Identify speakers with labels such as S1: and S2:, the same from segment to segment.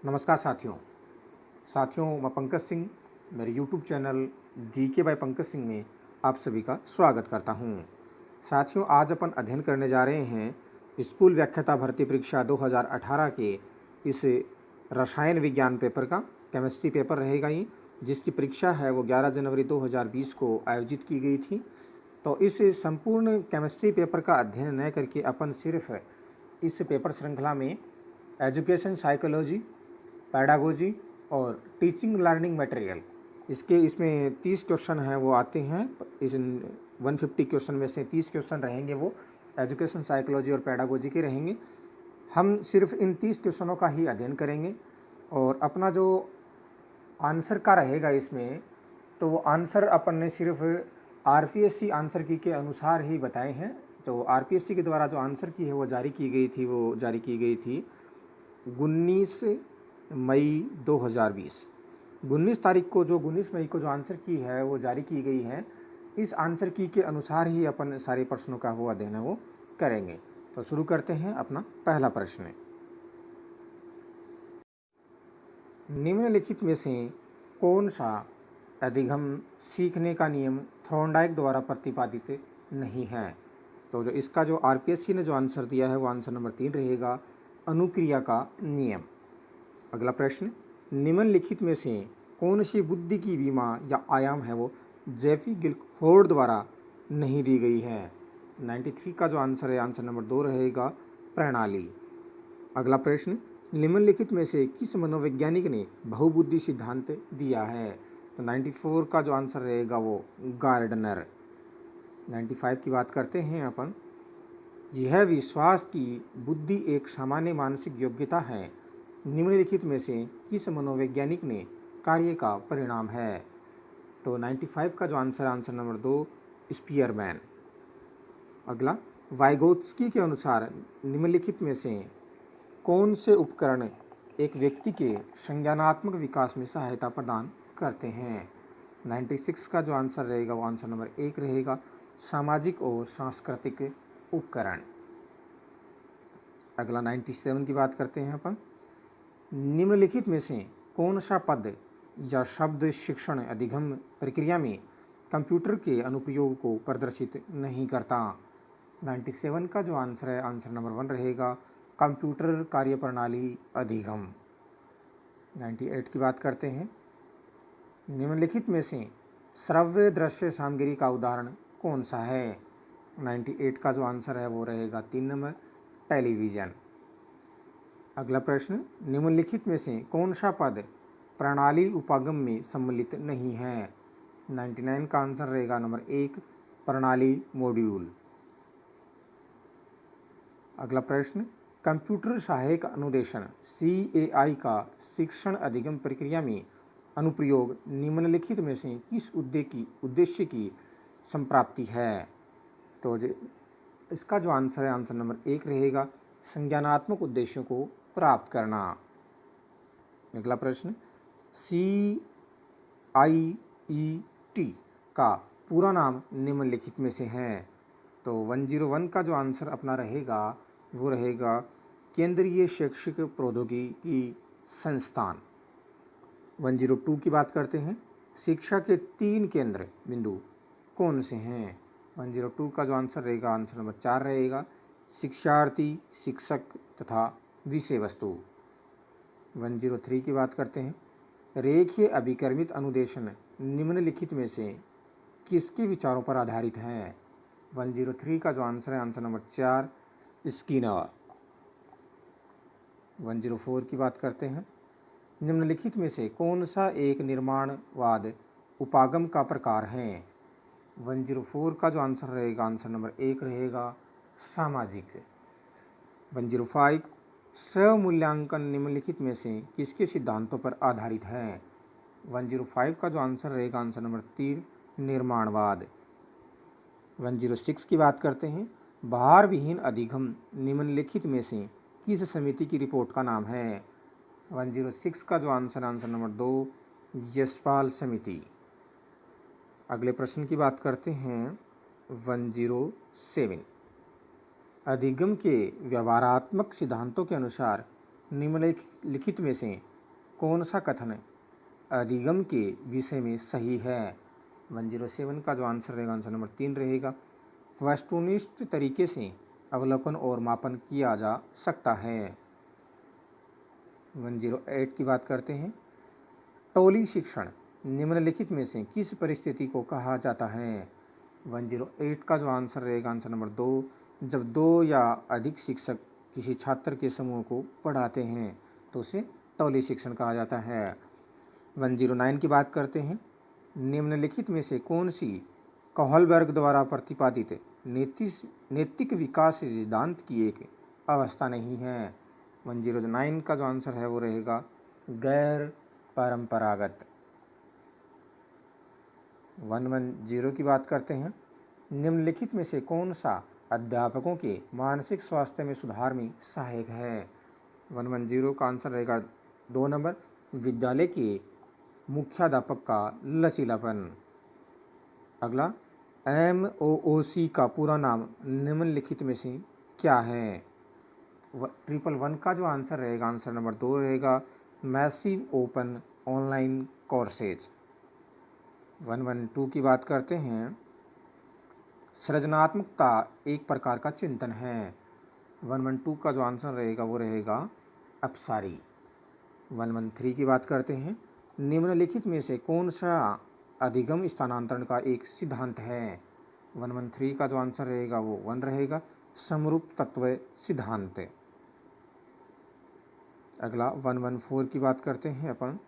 S1: नमस्कार साथियों। मैं पंकज सिंह मेरे YouTube channel GK by Pankaj Singh में आप सभी का स्वागत करता हूं। साथियों, आज अपन अध्ययन करने जा रहे हैं स्कूल व्याख्याता भर्ती परीक्षा 2018 के इस रसायन विज्ञान पेपर का केमिस्ट्री पेपर रहेगा ये, जिसकी परीक्षा है वो 11 जनवरी 2020 को आयोजित की गई थी। तो इस संपूर्ण केमिस्ट्री पेपर का अध्ययन न करके अपन सिर्फ इस पेपर श्रृंखला में एजुकेशन साइकोलॉजी, पैडागोजी और टीचिंग लर्निंग मटेरियल इसमें 30 क्वेश्चन हैं वो आते हैं। इस 150 क्वेश्चन में से 30 क्वेश्चन रहेंगे वो एजुकेशन साइकोलॉजी और पैडागोजी के रहेंगे। हम सिर्फ इन 30 क्वेश्चनों का ही अध्ययन करेंगे और अपना जो आंसर का रहेगा इसमें, तो वो आंसर अपन ने सिर्फ आरपीएससी आंसर की के अनुसार ही बताए हैं। तो आरपीएससी के द्वारा जो आंसर की है वो जारी की गई थी 19 मई 2020। 19 मई को जो आंसर की है वो जारी की गई है। इस आंसर की के अनुसार ही अपन सारे प्रश्नों का वो अध्ययन है वो करेंगे। तो शुरू करते हैं अपना पहला प्रश्न। निम्नलिखित में से कौन सा अधिगम सीखने का नियम थॉर्नडाइक द्वारा प्रतिपादित नहीं है? तो जो इसका जो आरपीएससी ने जो आंसर दिया है वो आंसर नंबर 3 रहेगा, अनुक्रिया का नियम। अगला प्रश्न, निम्नलिखित में से कौन सी बुद्धि की बीमा या आयाम है वो जेफी गिलफोर्ड द्वारा नहीं दी गई है? 93 का जो आंसर है आंसर नंबर 2 रहेगा, प्रणाली। अगला प्रश्न, निम्नलिखित में से किस मनोवैज्ञानिक ने बहुबुद्धि सिद्धांत दिया है? तो 94 का जो आंसर रहेगा वो गार्डनर। 95 की बात करते हैं अपन। यह विश्वास की बुद्धि एक सामान्य मानसिक योग्यता है, निम्नलिखित में से किस मनोवैज्ञानिक ने कार्य का परिणाम है? तो 95 का जो आंसर नंबर 2, स्पीयरमैन। अगला, वाइगोत्स्की के अनुसार निम्नलिखित में से कौन से उपकरण एक व्यक्ति के संज्ञानात्मक विकास में सहायता प्रदान करते हैं? 96 का जो आंसर रहेगा वो आंसर नंबर 1 रहेगा, सामाजिक और सांस्कृतिक उपकरण। अगला 97 की बात करते हैं अपन। निम्नलिखित में से कौन सा पद या शब्द शिक्षण अधिगम प्रक्रिया में कंप्यूटर के अनुप्रयोग को प्रदर्शित नहीं करता? 97 का जो आंसर है आंसर नंबर 1 रहेगा, कंप्यूटर कार्यप्रणाली अधिगम। 98 की बात करते हैं। निम्नलिखित में से श्रव्य दृश्य सामग्री का उदाहरण कौन सा है? 98 का जो आंसर है वो रहेगा 3 नंबर, टेलीविज़न। अगला प्रश्न, निम्नलिखित में से कौन सा पद प्रणाली उपागम में सम्मिलित नहीं है? 99 का आंसर रहेगा नंबर 1, प्रणाली मॉड्यूल। अगला प्रश्न, कंप्यूटर सहायक अनुदेशन CAI का शिक्षण अधिगम प्रक्रिया में अनुप्रयोग निम्नलिखित में से किस उद्देश्य की संप्राप्ति है? तो इसका जो आंसर है आंसर नंबर 1 रहेगा, संज्ञानात्मक उद्देश्यों को प्राप्त करना। अगला प्रश्न, CIET का पूरा नाम निम्नलिखित में से है? तो 101 का जो आंसर अपना रहेगा वो रहेगा, केंद्रीय शैक्षिक प्रौद्योगिकी संस्थान। 102 की बात करते हैं। शिक्षा के 3 केंद्र बिंदु कौन से हैं? 102 का जो आंसर रहेगा आंसर नंबर 4 रहेगा, शिक्षार्थी, शिक्षक तथा विषय वस्तु। 103 की बात करते हैं। रेखीय अभिकर्मित अनुदेशन निम्नलिखित में से किसके विचारों पर आधारित है? 103 का जो आंसर है आंसर नंबर 4, स्किनर। 104 की बात करते हैं। निम्नलिखित में से कौन सा एक निर्माणवाद उपागम का प्रकार है? 104 का जो आंसर रहेगा आंसर नंबर 1 रहेगा, सामाजिक। 105, स्वमूल्यांकन निम्नलिखित में से किसके सिद्धांतों पर आधारित है? 105 का जो आंसर रहेगा आंसर नंबर 3, निर्माणवाद। 106 की बात करते हैं। भार विहीन अधिगम निम्नलिखित में से किस समिति की रिपोर्ट का नाम है? 106 का जो आंसर नंबर 2, यशपाल समिति। अगले प्रश्न की बात करते हैं। 107, अधिगम के व्यवहारात्मक सिद्धांतों के अनुसार निम्नलिखित में से कौन सा कथन अधिगम के विषय में सही है? 107 का जो आंसर रहेगा आंसर नंबर 3 रहेगा। वस्तुनिष्ठ तरीके से अवलोकन और मापन किया जा सकता है। 108 की बात करते हैं। टोली शिक्षण निम्नलिखित में से किस परिस्थिति को कहा जाता है? 108 का जो आंसर रहेगा आंसर नंबर 2, जब 2 या अधिक शिक्षक किसी छात्र के समूह को पढ़ाते हैं तो उसे टोली शिक्षण कहा जाता है। 109 की बात करते हैं। निम्नलिखित में से कौन सी कोहलबर्ग द्वारा प्रतिपादित नैतिक विकास सिद्धांत की एक अवस्था नहीं है? 109 का जो आंसर है वो रहेगा गैर परंपरागत। 110 की बात करते हैं। निम्नलिखित में से कौन सा अध्यापकों के मानसिक स्वास्थ्य में सुधार में सहायक है? 110 का आंसर रहेगा 2 नंबर, विद्यालय के मुख्याध्यापक का लचीलापन। अगला, MOOC का पूरा नाम निम्नलिखित में से क्या है? 111 का जो आंसर रहेगा आंसर नंबर 2 रहेगा मैसिव ओपन ऑनलाइन कोर्सेज। 112 की बात करते हैं। सृजनात्मकता एक प्रकार का चिंतन है। 112 का जो आंसर रहेगा वो रहेगा अपसारी। 113 की बात करते हैं। निम्नलिखित में से कौन सा अधिगम स्थानांतरण का एक सिद्धांत है? 113 का जो आंसर रहेगा वो 1 रहेगा समरूप तत्व सिद्धांत। अगला 114 की बात करते हैं अपन।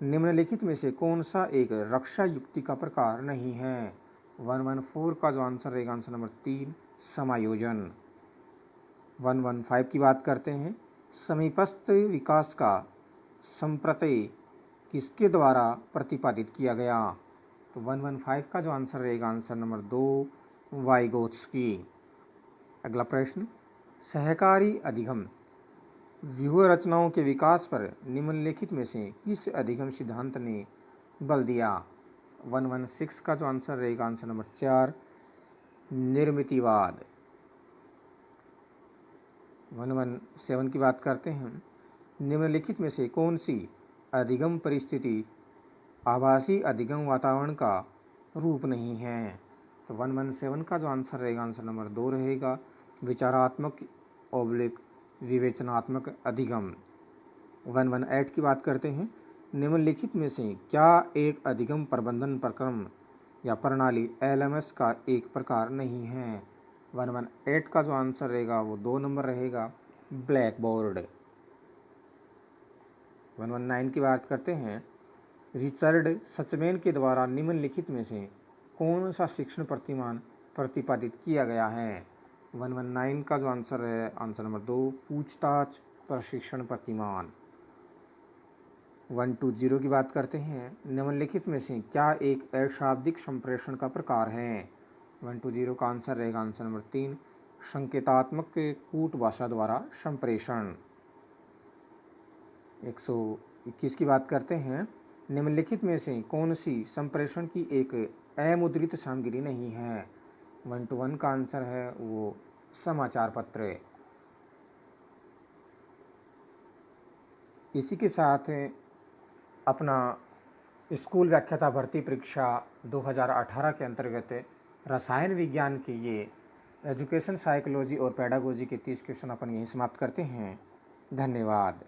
S1: निम्नलिखित में से कौन सा एक रक्षा युक्ति का प्रकार नहीं है? 114 का जो आंसर रहेगा आंसर नंबर 3 समायोजन। 115 की बात करते हैं। समीपस्थ विकास का संप्रत्यय किसके द्वारा प्रतिपादित किया गया? तो 115 का जो आंसर रहेगा आंसर नंबर 2 वाइगोत्स्की। अगला प्रश्न, सहकारी अधिगम व्यूह रचनाओं के विकास पर निम्नलिखित में से किस अधिगम सिद्धांत ने बल दिया? 116 का जो आंसर रहेगा आंसर नंबर 4 निर्मितिवाद। 117 की बात करते हैं। निम्नलिखित में से कौन सी अधिगम परिस्थिति आभासी अधिगम वातावरण का रूप नहीं है? तो 117 का जो आंसर रहेगा आंसर नंबर 2 रहेगा विचारात्मक ओब्लिक विवेचनात्मक अधिगम। 118 की बात करते हैं। निम्नलिखित में से क्या एक अधिगम प्रबंधन प्रक्रम या प्रणाली LMS का एक प्रकार नहीं है? 118 का जो आंसर रहेगा वो 2 नंबर रहेगा ब्लैक बोर्ड। 119 की बात करते हैं। रिचर्ड सचमैन के द्वारा निम्नलिखित में से कौन सा शिक्षण प्रतिमान प्रतिपादित किया गया है? 119 का जो आंसर है आंसर नंबर 2 पूछताछ प्रशिक्षण प्रतिमान। 120 की बात करते हैं। निम्नलिखित में से क्या एक अशाब्दिक संप्रेषण का प्रकार है? 120 का आंसर रहेगा आंसर नंबर 3 संकेतात्मक कूट भाषा द्वारा संप्रेषण। 121 की बात करते हैं। निम्नलिखित में से कौन सी संप्रेषण की एक अमुद्रित सामग्री नहीं है? 121 का आंसर है वो समाचार पत्र। इसी के साथ अपना स्कूल व्याख्याता भर्ती परीक्षा 2018 के अंतर्गत रसायन विज्ञान की ये एजुकेशन साइकोलॉजी और पेडागोजी के 30 क्वेश्चन अपन यहीं समाप्त करते हैं। धन्यवाद।